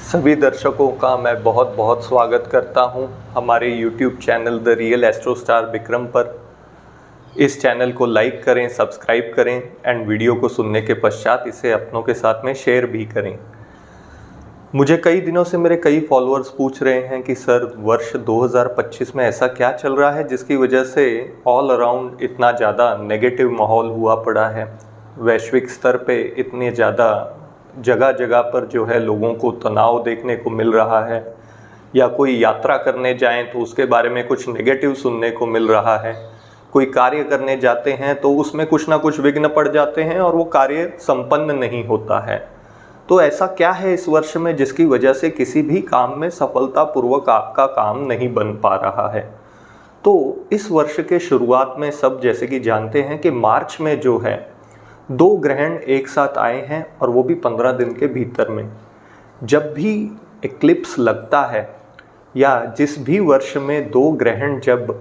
सभी दर्शकों का मैं बहुत बहुत स्वागत करता हूं हमारे YouTube channel the real astro star Vikram पर। इस चैनल को लाइक करें, सब्सक्राइब करें एंड वीडियो को सुनने के पश्चात इसे अपनों के साथ में शेयर भी करें। मुझे कई दिनों से मेरे कई फॉलोअर्स पूछ रहे हैं कि सर वर्ष 2025 में ऐसा क्या चल रहा है जिसकी वजह से ऑल अराउंड इतना ज़्यादा नेगेटिव माहौल हुआ पड़ा है। वैश्विक स्तर पे इतने ज़्यादा जगह जगह पर जो है लोगों को तनाव देखने को मिल रहा है, या कोई यात्रा करने जाएं तो उसके बारे में कुछ नेगेटिव सुनने को मिल रहा है। कोई कार्य करने जाते हैं तो उसमें कुछ ना कुछ विघ्न पड़ जाते हैं और वो कार्य संपन्न नहीं होता है। तो ऐसा क्या है इस वर्ष में जिसकी वजह से किसी भी काम में सफलतापूर्वक आपका काम नहीं बन पा रहा है। तो इस वर्ष के शुरुआत में सब जैसे कि जानते हैं कि मार्च में जो है 2 ग्रहण एक साथ आए हैं, और वो भी 15 दिन के भीतर में। जब भी एक्लिप्स लगता है या जिस भी वर्ष में 2 ग्रहण जब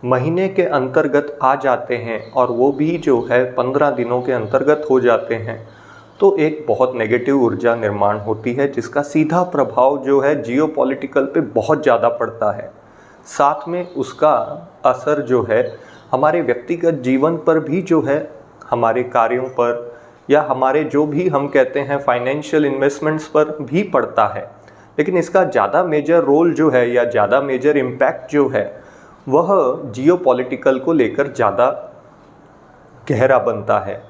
महीने के अंतर्गत आ जाते हैं और वो भी जो है 15 दिनों के अंतर्गत हो जाते हैं, तो एक बहुत नेगेटिव ऊर्जा निर्माण होती है जिसका सीधा प्रभाव जो है जियोपॉलिटिकल पे बहुत ज़्यादा पड़ता है। साथ में उसका असर जो है हमारे व्यक्तिगत जीवन पर भी जो है, हमारे कार्यों पर या हमारे जो भी हम कहते हैं फाइनेंशियल इन्वेस्टमेंट्स पर भी पड़ता है। लेकिन इसका ज़्यादा मेजर रोल जो है या ज़्यादा मेजर इम्पैक्ट जो है वह जियोपॉलिटिकल को लेकर ज़्यादा गहरा बनता है।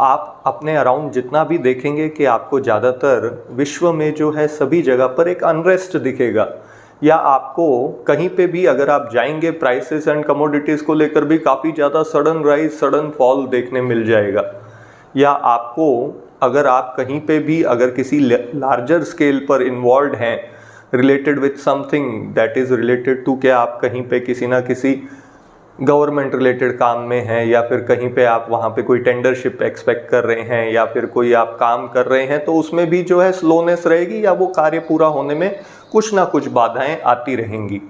आप अपने अराउंड जितना भी देखेंगे कि आपको ज़्यादातर विश्व में जो है सभी जगह पर एक अनरेस्ट दिखेगा, या आपको कहीं पे भी अगर आप जाएंगे प्राइसेस एंड कमोडिटीज़ को लेकर भी काफ़ी ज़्यादा सडन राइज सडन फॉल देखने मिल जाएगा। या आपको अगर आप कहीं पे भी अगर किसी लार्जर स्केल पर इन्वॉल्व हैं related with something that is related to, क्या आप कहीं पे किसी ना किसी गवर्नमेंट रिलेटेड काम में हैं, या फिर कहीं पे आप वहाँ पे कोई टेंडरशिप एक्सपेक्ट कर रहे हैं, या फिर कोई आप काम कर रहे हैं, तो उसमें भी जो है स्लोनेस रहेगी या वो कार्य पूरा होने में कुछ ना कुछ बाधाएं आती रहेंगी।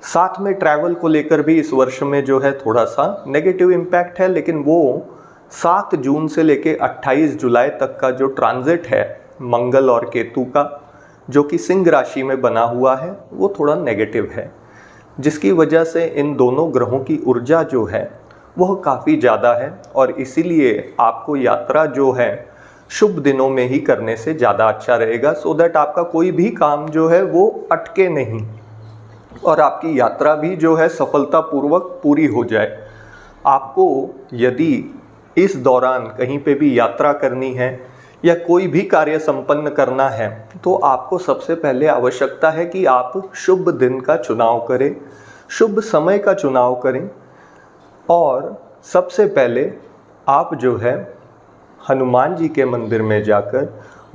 साथ में ट्रैवल को लेकर भी इस वर्ष में जो है थोड़ा सा नेगेटिव इम्पैक्ट है, लेकिन वो 7 जून से लेके 28 जुलाई तक का जो ट्रांजिट है मंगल और केतु का, जो कि सिंह राशि में बना हुआ है, वो थोड़ा नेगेटिव है, जिसकी वजह से इन दोनों ग्रहों की ऊर्जा जो है वह काफ़ी ज़्यादा है। और इसीलिए आपको यात्रा जो है शुभ दिनों में ही करने से ज़्यादा अच्छा रहेगा, सो दैट आपका कोई भी काम जो है वो अटके नहीं और आपकी यात्रा भी जो है सफलतापूर्वक पूरी हो जाए। आपको यदि इस दौरान कहीं पे भी यात्रा करनी है या कोई भी कार्य संपन्न करना है, तो आपको सबसे पहले आवश्यकता है कि आप शुभ दिन का चुनाव करें, शुभ समय का चुनाव करें। और सबसे पहले आप जो है हनुमान जी के मंदिर में जाकर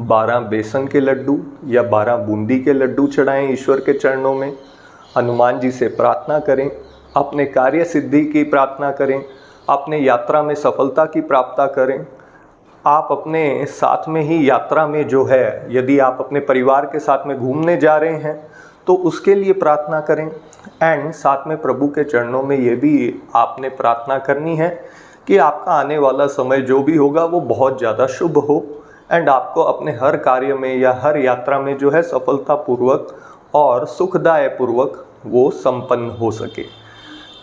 12 बेसन के लड्डू या 12 बूंदी के लड्डू चढ़ाएं ईश्वर के चरणों में। हनुमान जी से प्रार्थना करें, अपने कार्य सिद्धि की प्रार्थना करें, अपने यात्रा में सफलता की प्राप्ति करें। आप अपने साथ में ही यात्रा में जो है, यदि आप अपने परिवार के साथ में घूमने जा रहे हैं तो उसके लिए प्रार्थना करें। एंड साथ में प्रभु के चरणों में ये भी आपने प्रार्थना करनी है कि आपका आने वाला समय जो भी होगा वो बहुत ज़्यादा शुभ हो, एंड आपको अपने हर कार्य में या हर यात्रा में जो है सफलतापूर्वक और सुखदायपूर्वक वो संपन्न हो सके।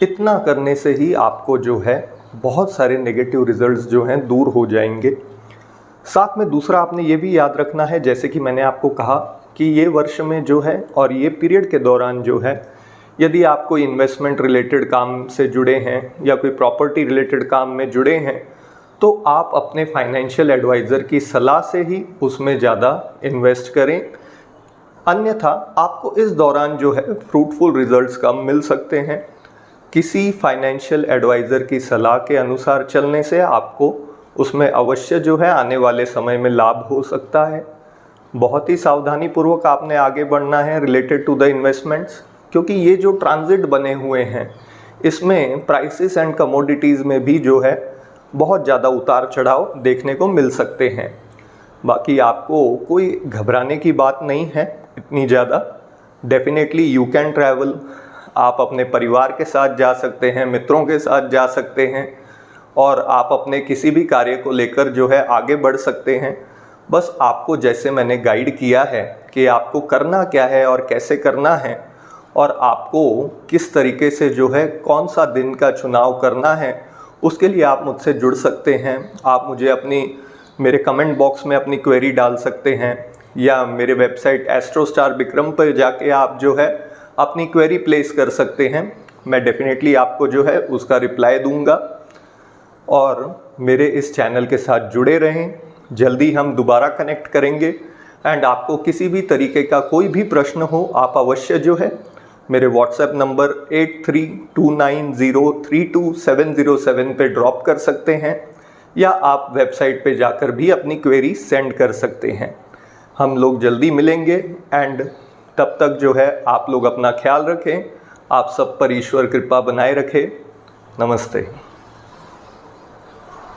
इतना करने से ही आपको जो है बहुत सारे नेगेटिव रिजल्ट्स जो हैं दूर हो जाएंगे। साथ में दूसरा आपने ये भी याद रखना है, जैसे कि मैंने आपको कहा कि ये वर्ष में जो है और ये पीरियड के दौरान जो है, यदि आप कोई इन्वेस्टमेंट रिलेटेड काम से जुड़े हैं या कोई प्रॉपर्टी रिलेटेड काम में जुड़े हैं, तो आप अपने फाइनेंशियल एडवाइज़र की सलाह से ही उसमें ज़्यादा इन्वेस्ट करें। अन्यथा आपको इस दौरान जो है फ्रूटफुल रिजल्ट्स कम मिल सकते हैं। किसी फाइनेंशियल एडवाइज़र की सलाह के अनुसार चलने से आपको उसमें अवश्य जो है आने वाले समय में लाभ हो सकता है। बहुत ही सावधानी पूर्वक आपने आगे बढ़ना है रिलेटेड टू द इन्वेस्टमेंट्स, क्योंकि ये जो ट्रांजिट बने हुए हैं इसमें प्राइसेस एंड कमोडिटीज़ में भी जो है बहुत ज़्यादा उतार चढ़ाव देखने को मिल सकते हैं। बाकी आपको कोई घबराने की बात नहीं है इतनी ज़्यादा। Definitely you can travel. आप अपने परिवार के साथ जा सकते हैं, मित्रों के साथ जा सकते हैं, और आप अपने किसी भी कार्य को लेकर जो है आगे बढ़ सकते हैं। बस आपको जैसे मैंने गाइड किया है कि आपको करना क्या है और कैसे करना है, और आपको किस तरीके से जो है कौन सा दिन का चुनाव करना है, उसके लिए आप मुझसे जुड़ सकते हैं। आप मुझे मेरे कमेंट बॉक्स में अपनी क्वेरी डाल सकते हैं, या मेरे वेबसाइट एस्ट्रोस्टार बिक्रम पर जाके आप जो है अपनी क्वेरी प्लेस कर सकते हैं। मैं डेफिनेटली आपको जो है उसका रिप्लाई दूंगा। और मेरे इस चैनल के साथ जुड़े रहें। जल्दी हम दोबारा कनेक्ट करेंगे। एंड आपको किसी भी तरीके का कोई भी प्रश्न हो, आप अवश्य जो है मेरे व्हाट्सएप नंबर 8329032707 पे ड्रॉप कर सकते हैं, या आप वेबसाइट पे जाकर भी अपनी क्वेरी सेंड कर सकते हैं। हम लोग जल्दी मिलेंगे। एंड तब तक जो है आप लोग अपना ख्याल रखें। आप सब पर ईश्वर कृपा बनाए रखे। नमस्ते।